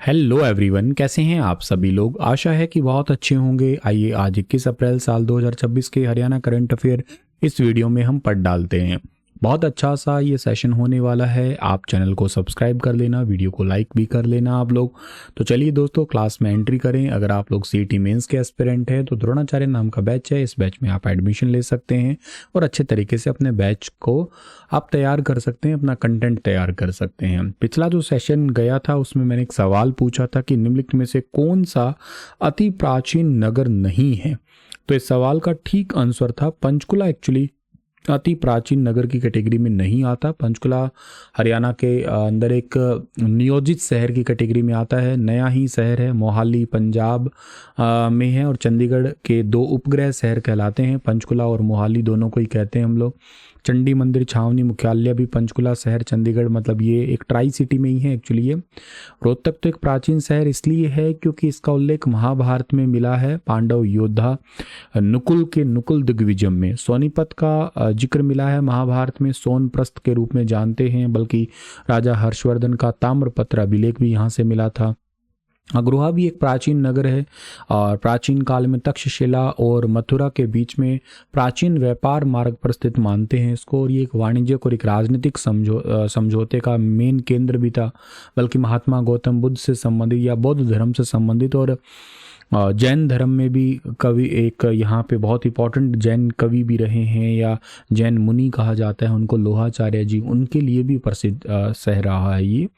Hello everyone, कैसे हैं आप सभी लोग। आशा है कि बहुत अच्छे होंगे। आइए आज 21 अप्रैल साल 2026 के हरियाणा करंट अफेयर इस वीडियो में हम पढ़ डालते हैं। बहुत अच्छा सा ये सेशन होने वाला है। आप चैनल को सब्सक्राइब कर लेना, वीडियो को लाइक भी कर लेना आप लोग। तो चलिए दोस्तों, क्लास में एंट्री करें। अगर आप लोग सीईटी मेंस के एस्पिरेंट हैं तो द्रोणाचार्य नाम का बैच है, इस बैच में आप एडमिशन ले सकते हैं और अच्छे तरीके से अपने बैच को आप तैयार कर सकते हैं, अपना कंटेंट तैयार कर सकते हैं। पिछला जो सेशन गया था उसमें मैंने एक सवाल पूछा था कि निम्नलिखित में से कौन सा अति प्राचीन नगर नहीं है। तो इस सवाल का ठीक आंसर था पंचकुला। एक्चुअली अति प्राचीन नगर की कैटेगरी में नहीं आता। पंचकुला हरियाणा के अंदर एक नियोजित शहर की कैटेगरी में आता है। नया ही शहर है, मोहाली पंजाब में है और चंडीगढ़ के दो उपग्रह शहर कहलाते हैं। पंचकुला और मोहाली दोनों को ही कहते हैं हम लोग। चंडी मंदिर छावनी मुख्यालय भी पंचकुला शहर चंडीगढ़, मतलब ये एक ट्राई सिटी में ही है एक्चुअली। ये रोहतक तो एक प्राचीन शहर इसलिए है क्योंकि इसका उल्लेख महाभारत में मिला है। पांडव योद्धा नुकुल के नुकुल दिग्विजय में सोनीपत का जिक्र मिला है। महाभारत में सोनप्रस्थ के रूप में जानते हैं, बल्कि राजा हर्षवर्धन का ताम्रपत्र अभिलेख भी यहाँ से मिला था। अग्रोहा भी एक प्राचीन नगर है और प्राचीन काल में तक्षशिला और मथुरा के बीच में प्राचीन व्यापार मार्ग पर स्थित मानते हैं इसको। और ये एक वाणिज्यिक और एक राजनीतिक समझौते का मेन केंद्र भी था, बल्कि महात्मा गौतम बुद्ध से संबंधित या बौद्ध धर्म से संबंधित और जैन धर्म में भी कवि एक यहाँ पे बहुत इंपॉर्टेंट जैन कवि भी रहे हैं या जैन मुनि कहा जाता है उनको, लोहाचार्य जी, उनके लिए भी प्रसिद्ध शहर रहा है ये।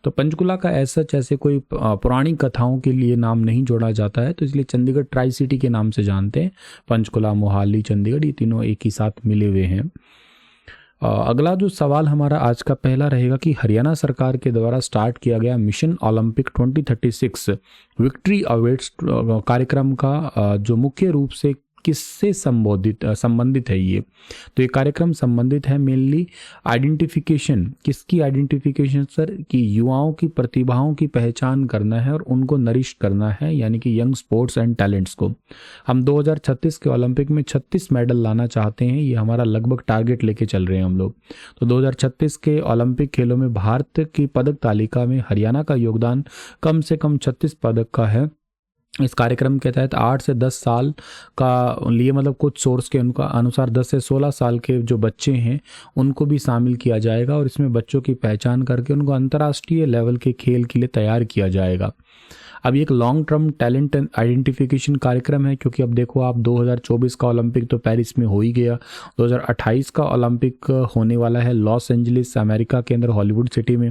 तो पंचकुला का ऐसा जैसे कोई पुरानी कथाओं के लिए नाम नहीं जोड़ा जाता है, तो इसलिए चंडीगढ़ ट्राई सिटी के नाम से जानते हैं। पंचकुला, मोहाली, चंडीगढ़ ये तीनों एक ही साथ मिले हुए हैं। अगला जो सवाल हमारा आज का पहला रहेगा कि हरियाणा सरकार के द्वारा स्टार्ट किया गया मिशन ओलंपिक 2036 विक्ट्री अवेट्स कार्यक्रम का जो मुख्य रूप से किससे संबंधित है ये। तो ये कार्यक्रम संबंधित है मेनली आइडेंटिफिकेशन। किसकी आइडेंटिफिकेशन सर? कि युवाओं की प्रतिभाओं की पहचान करना है और उनको नरिश करना है, यानी कि यंग स्पोर्ट्स एंड टैलेंट्स को। हम 2036 के ओलंपिक में 36 मेडल लाना चाहते हैं, ये हमारा लगभग टारगेट लेके चल रहे हैं हम लोग। तो 2036 के ओलंपिक खेलों में भारत की पदक तालिका में हरियाणा का योगदान कम से कम 36 पदक का है। इस कार्यक्रम के तहत 8 से 10 साल का लिए, मतलब कुछ सोर्स के उनका अनुसार 10 से 16 साल के जो बच्चे हैं उनको भी शामिल किया जाएगा और इसमें बच्चों की पहचान करके उनको अंतर्राष्ट्रीय लेवल के खेल के लिए तैयार किया जाएगा। अब ये एक लॉन्ग टर्म टैलेंट आइडेंटिफिकेशन कार्यक्रम है, क्योंकि अब देखो आप 2024 का ओलंपिक तो पेरिस में हो ही गया, 2028 का ओलंपिक होने वाला है लॉस एंजलिस अमेरिका के अंदर हॉलीवुड सिटी में,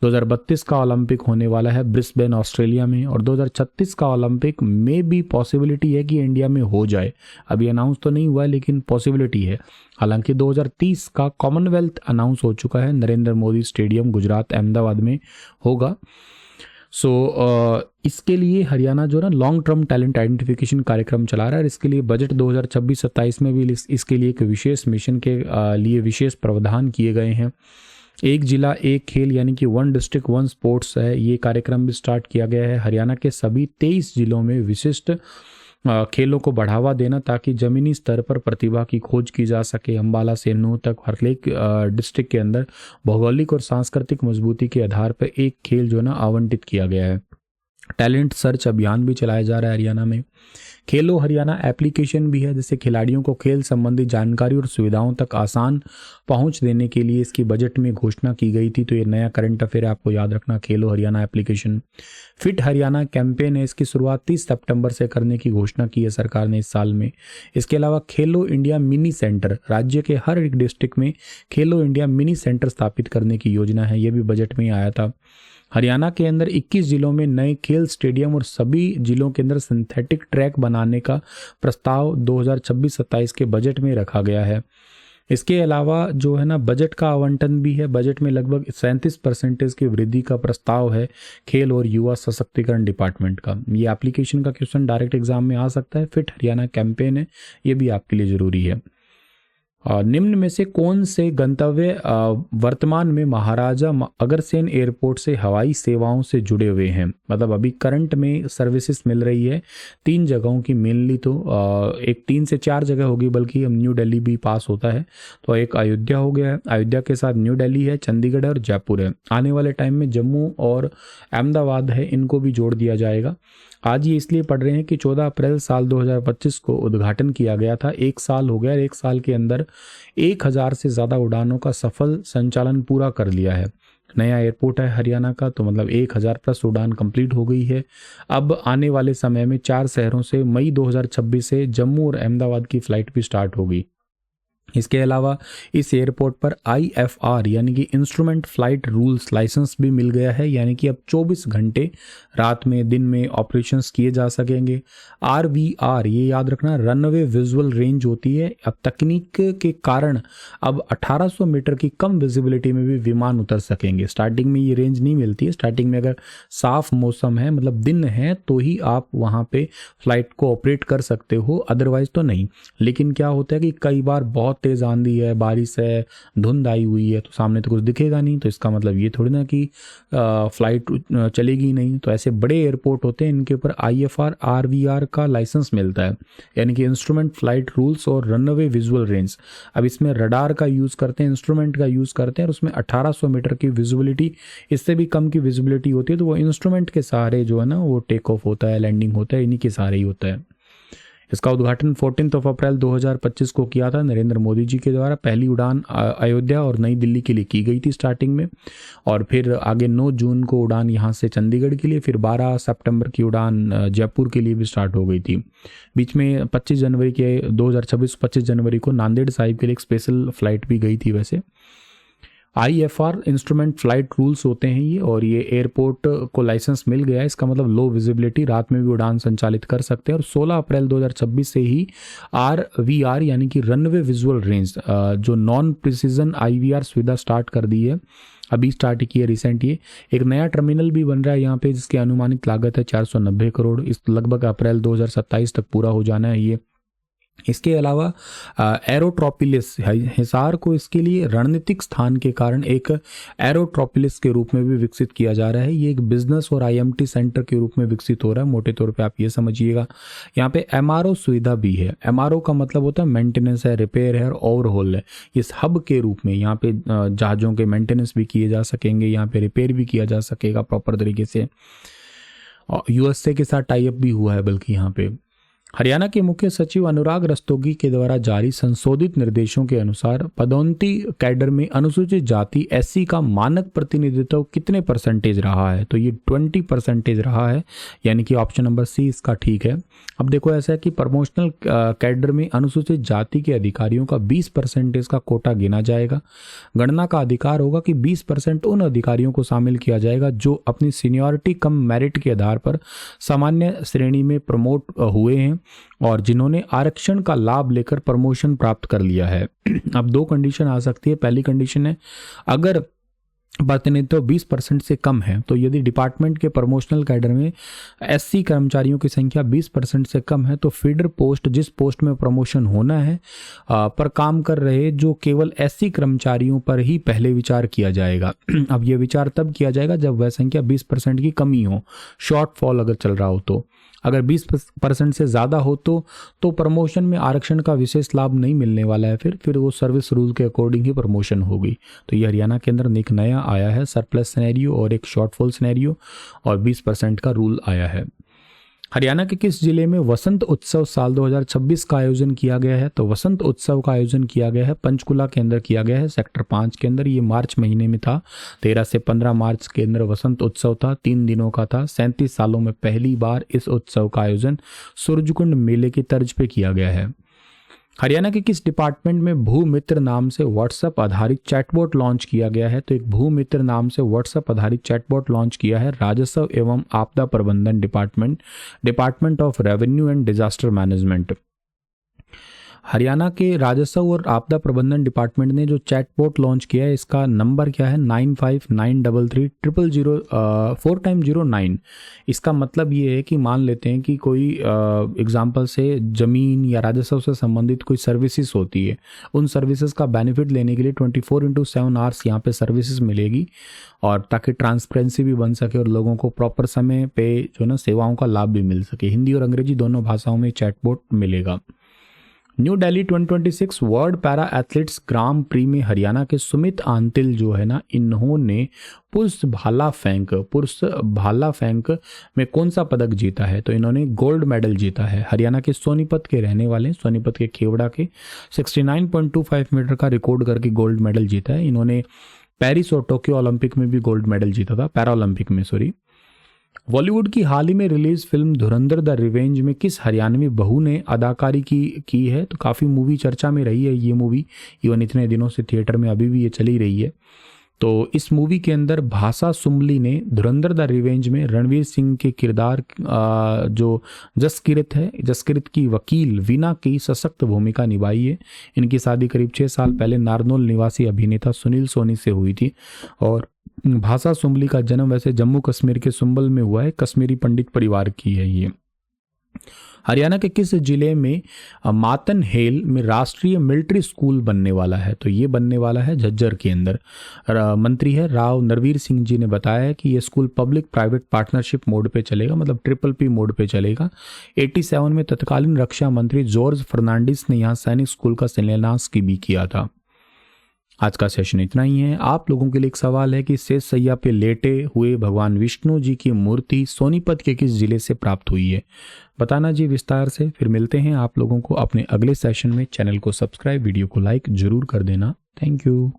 2032 का ओलंपिक होने वाला है ब्रिस्बेन ऑस्ट्रेलिया में, और 2036 का ओलंपिक में भी पॉसिबिलिटी है कि इंडिया में हो जाए। अभी अनाउंस तो नहीं हुआ है लेकिन पॉसिबिलिटी है। हालांकि 2030 का कॉमनवेल्थ अनाउंस हो चुका है, नरेंद्र मोदी स्टेडियम गुजरात अहमदाबाद में होगा। इसके लिए हरियाणा जो ना लॉन्ग टर्म टैलेंट आइडेंटिफिकेशन कार्यक्रम चला रहा है और इसके लिए बजट 2026-27 में भी इसके लिए एक विशेष मिशन के लिए विशेष प्रावधान किए गए हैं। एक जिला एक खेल, यानी कि वन डिस्ट्रिक्ट वन स्पोर्ट्स है, ये कार्यक्रम भी स्टार्ट किया गया है। हरियाणा के सभी 23 जिलों में विशिष्ट खेलों को बढ़ावा देना ताकि जमीनी स्तर पर प्रतिभा की खोज की जा सके। अम्बाला से नूह तक हर एक डिस्ट्रिक्ट के अंदर भौगोलिक और सांस्कृतिक मजबूती के आधार पर एक खेल जो ना आवंटित किया गया है। टैलेंट सर्च अभियान भी चलाया जा रहा है हरियाणा में। खेलो हरियाणा एप्लीकेशन भी है, जिससे खिलाड़ियों को खेल संबंधी जानकारी और सुविधाओं तक आसान पहुंच देने के लिए इसकी बजट में घोषणा की गई थी। तो ये नया करंट अफेयर आपको याद रखना, खेलो Haryana application. Fit Haryana campaign है, इसकी शुरुआत 30 सितंबर से करने की घोषणा की है सरकार ने इस साल में। इसके अलावा खेलो इंडिया मिनी सेंटर, राज्य के हर एक डिस्ट्रिक्ट में खेलो इंडिया मिनी सेंटर स्थापित करने की योजना है, ये भी बजट में आया था। हरियाणा के अंदर 21 जिलों में नए खेल स्टेडियम और सभी जिलों के अंदर सिंथेटिक ट्रैक बनाने का प्रस्ताव 2026-27 के बजट में रखा गया है। इसके अलावा जो है ना बजट का आवंटन भी है। बजट में लगभग 37% की वृद्धि का प्रस्ताव है खेल और युवा सशक्तिकरण डिपार्टमेंट का। ये एप्लीकेशन का क्वेश्चन डायरेक्ट एग्जाम में आ सकता है। फिट हरियाणा कैंपेन है, ये भी आपके लिए ज़रूरी है। निम्न में से कौन से गंतव्य वर्तमान में महाराजा अग्रसेन एयरपोर्ट से हवाई सेवाओं से जुड़े हुए हैं? मतलब अभी करंट में सर्विसेज मिल रही है 3 जगहों की मेनली, तो एक 3 से 4 जगह होगी, बल्कि अब न्यू दिल्ली भी पास होता है। तो एक अयोध्या हो गया है, अयोध्या के साथ न्यू दिल्ली है, चंडीगढ़ है और जयपुर है। आने वाले टाइम में जम्मू और अहमदाबाद है, इनको भी जोड़ दिया जाएगा। आज ये इसलिए पढ़ रहे हैं कि 14 अप्रैल साल 2025 को उद्घाटन किया गया था। 1 साल हो गया, 1 साल के अंदर 1000 से ज़्यादा उड़ानों का सफल संचालन पूरा कर लिया है। नया एयरपोर्ट है हरियाणा का, तो मतलब 1000 प्लस उड़ान कंप्लीट हो गई है। अब आने वाले समय में 4 शहरों से मई 2026 से जम्मू और अहमदाबाद की फ़्लाइट भी स्टार्ट होगी। इसके अलावा इस एयरपोर्ट पर IFR यानी कि इंस्ट्रूमेंट फ्लाइट रूल्स लाइसेंस भी मिल गया है, यानी कि अब 24 घंटे रात में दिन में ऑपरेशंस किए जा सकेंगे। RVR ये याद रखना, रनवे विजुअल रेंज होती है। अब तकनीक के कारण अब 1800 मीटर की कम विजिबिलिटी में भी विमान उतर सकेंगे। स्टार्टिंग में ये रेंज नहीं मिलती है, स्टार्टिंग में अगर साफ मौसम है मतलब दिन है तो ही आप वहाँ पे फ्लाइट को ऑपरेट कर सकते हो, अदरवाइज तो नहीं। लेकिन क्या होता है कि कई बार बहुत तेज आंधी है, बारिश है, धुंध आई हुई है, तो सामने तो कुछ दिखेगा नहीं, तो इसका मतलब ये थोड़ी ना कि फ्लाइट चलेगी नहीं। तो ऐसे बड़े एयरपोर्ट होते हैं, इनके ऊपर IFR RVR का लाइसेंस मिलता है, यानी कि इंस्ट्रूमेंट फ्लाइट रूल्स और रनवे विजुअल रेंज। अब इसमें रडार का यूज़ करते हैं, इंस्ट्रूमेंट का यूज़ करते हैं, और उसमें 1800 मीटर की विजिबिलिटी, इससे भी कम की विजिबिलिटी होती है, तो वो इंस्ट्रूमेंट के सहारे जो है ना वो टेक ऑफ होता है, लैंडिंग होता है, इन्हीं के सहारे ही होता है। इसका उद्घाटन 14 अप्रैल 2025 को किया था नरेंद्र मोदी जी के द्वारा। पहली उड़ान अयोध्या और नई दिल्ली के लिए की गई थी स्टार्टिंग में, और फिर आगे 9 जून को उड़ान यहाँ से चंडीगढ़ के लिए, फिर 12 सितंबर की उड़ान जयपुर के लिए भी स्टार्ट हो गई थी। बीच में 25 जनवरी के 2026 25 जनवरी को नांदेड़ साहिब के लिए एक स्पेशल फ्लाइट भी गई थी। वैसे IFR इंस्ट्रूमेंट फ्लाइट रूल्स होते हैं ये, और ये एयरपोर्ट को लाइसेंस मिल गया है। इसका मतलब लो विजिबिलिटी, रात में भी उड़ान संचालित कर सकते हैं। और 16 अप्रैल 2026 से ही RVR यानी कि रनवे विजुअल रेंज जो नॉन प्रिसीजन IVR सुविधा स्टार्ट कर दी है, अभी स्टार्ट की है रिसेंट। ये एक नया टर्मिनल भी बन रहा है यहाँ पे, जिसकी अनुमानित लागत है 490 करोड़। इस लगभग अप्रैल 2027 तक पूरा हो जाना है ये। इसके अलावा एरोट्रोपिलिस हिसार को इसके लिए रणनीतिक स्थान के कारण एक एरोट्रोपिलिस के रूप में भी विकसित किया जा रहा है। ये एक बिजनेस और IMT सेंटर के रूप में विकसित हो रहा है। मोटे तौर पे आप ये समझिएगा। यहाँ पे MRO सुविधा भी है। MRO का मतलब होता है मेंटेनेंस है, रिपेयर है और ओवरहॉल है। इस हब के रूप में यहाँ पे जहाज़ों के मेंटेनेंस भी किए जा सकेंगे, यहाँ पे रिपेयर भी किया जा सकेगा प्रॉपर तरीके से। और USA के साथ टाई अप भी हुआ है बल्कि यहाँ पे। हरियाणा के मुख्य सचिव अनुराग रस्तोगी के द्वारा जारी संशोधित निर्देशों के अनुसार पदोन्नति कैडर में अनुसूचित जाति SC का मानक प्रतिनिधित्व कितने % रहा है? तो ये 20% रहा है, यानी कि ऑप्शन नंबर C इसका ठीक है। अब देखो ऐसा है कि प्रमोशनल कैडर में अनुसूचित जाति के अधिकारियों का 20% का कोटा गिना जाएगा। गणना का अधिकार होगा कि 20% उन अधिकारियों को शामिल किया जाएगा जो अपनी सीनियरिटी कम मेरिट के आधार पर सामान्य श्रेणी में प्रमोट हुए हैं और जिन्होंने आरक्षण का लाभ लेकर प्रमोशन प्राप्त कर लिया है। अब 2 कंडीशन आ सकती है। पहली कंडीशन है, अगर प्रतिनिधित्व 20% से कम है, तो यदि डिपार्टमेंट के प्रमोशनल कैडर में SC कर्मचारियों की संख्या 20% से कम है, तो फीडर पोस्ट, जिस पोस्ट में प्रमोशन होना है पर काम कर रहे जो केवल SC कर्मचारियों पर ही पहले विचार किया जाएगा। अब यह विचार तब किया जाएगा जब वह संख्या 20% की कमी हो, शॉर्टफॉल अगर चल रहा हो तो। अगर 20% से ज़्यादा हो तो प्रमोशन में आरक्षण का विशेष लाभ नहीं मिलने वाला है। फिर वो सर्विस रूल के अकॉर्डिंग ही प्रमोशन होगी। तो ये हरियाणा के अंदर एक नया आया है सरप्लस सिनेरियो और एक शॉर्टफॉल सिनेरियो, और 20% का रूल आया है। हरियाणा के किस जिले में वसंत उत्सव साल 2026 का आयोजन किया गया है? तो वसंत उत्सव का आयोजन किया गया है पंचकुला के अंदर किया गया है, सेक्टर 5 के अंदर। ये मार्च महीने में था, 13 से 15 मार्च के अंदर वसंत उत्सव था, 3 दिनों का था। 37 सालों में पहली बार इस उत्सव का आयोजन सूरजकुंड मेले की तर्ज पे किया गया है। हरियाणा के किस डिपार्टमेंट में भूमित्र नाम से व्हाट्सएप आधारित चैटबॉट लॉन्च किया गया है? तो एक भूमित्र नाम से व्हाट्सएप आधारित चैटबॉट लॉन्च किया है राजस्व एवं आपदा प्रबंधन department of revenue and disaster management. Haryana के राजस्व और आपदा प्रबंधन डिपार्टमेंट ने जो चैटबॉट लॉन्च किया है, इसका नंबर क्या है 9593330009। इसका मतलब ये है कि मान लेते हैं कि कोई एग्जांपल से ज़मीन या राजस्व से संबंधित कोई सर्विसेज होती है, उन सर्विसेज का बेनिफिट लेने के लिए 24/7 आवर्स यहाँ पे सर्विसेज मिलेगी, और ताकि ट्रांसपेरेंसी भी बन सके और लोगों को प्रॉपर समय पे जो ना सेवाओं का लाभ भी मिल सके। हिंदी और अंग्रेजी दोनों भाषाओं में चैटबॉट मिलेगा। New Delhi 2026 world para athletes grand prix में हरियाणा के सुमित आंतिल जो है ना, इन्होंने पुरुष भाला फेंक में कौन सा पदक जीता है? तो इन्होंने गोल्ड मेडल जीता है। हरियाणा के सोनीपत के रहने वाले, सोनीपत के केवड़ा के 69.25 मीटर का रिकॉर्ड करके गोल्ड मेडल जीता है। इन्होंने पेरिस और टोक्यो ओलंपिक में भी गोल्ड मेडल जीता था, पैरा ओलंपिक में, सॉरी। बॉलीवुड की हाल ही में release film Dhurandhar the revenge में किस हरियाणवी बहू ने अदाकारी की है? तो काफ़ी मूवी चर्चा में रही है ये मूवी, इवन इतने दिनों से थिएटर में अभी भी ये चली रही है। तो इस मूवी के अंदर भाषा सुम्बली ने धुरंधर द रिवेंज में रणवीर सिंह के किरदार जो जसकिरत की वकील वीना की सशक्त भूमिका निभाई है। इनकी शादी करीब 6 साल पहले नारनौल निवासी अभिनेता सुनील सोनी से हुई थी, और भाषा सुम्बली का जन्म वैसे जम्मू कश्मीर के सुंबल में हुआ है। कश्मीरी पंडित परिवार की है ये। हरियाणा के किस जिले में मातन हेल में राष्ट्रीय मिलिट्री स्कूल बनने वाला है? तो ये बनने वाला है झज्जर के अंदर। मंत्री है राव नरवीर सिंह जी ने बताया है कि ये school public private partnership mode पे चलेगा, मतलब PPP मोड पे चलेगा। 87 में तत्कालीन रक्षा मंत्री जॉर्ज फर्नांडिस ने यहाँ सैनिक स्कूल का शिलान्यास भी किया था। आज का सेशन इतना ही है। आप लोगों के लिए एक सवाल है कि शेष सैया पे लेटे हुए भगवान विष्णु जी की मूर्ति सोनीपत के किस जिले से प्राप्त हुई है? बताना जी विस्तार से। फिर मिलते हैं आप लोगों को अपने अगले सेशन में। चैनल को सब्सक्राइब, वीडियो को लाइक जरूर कर देना। Thank you.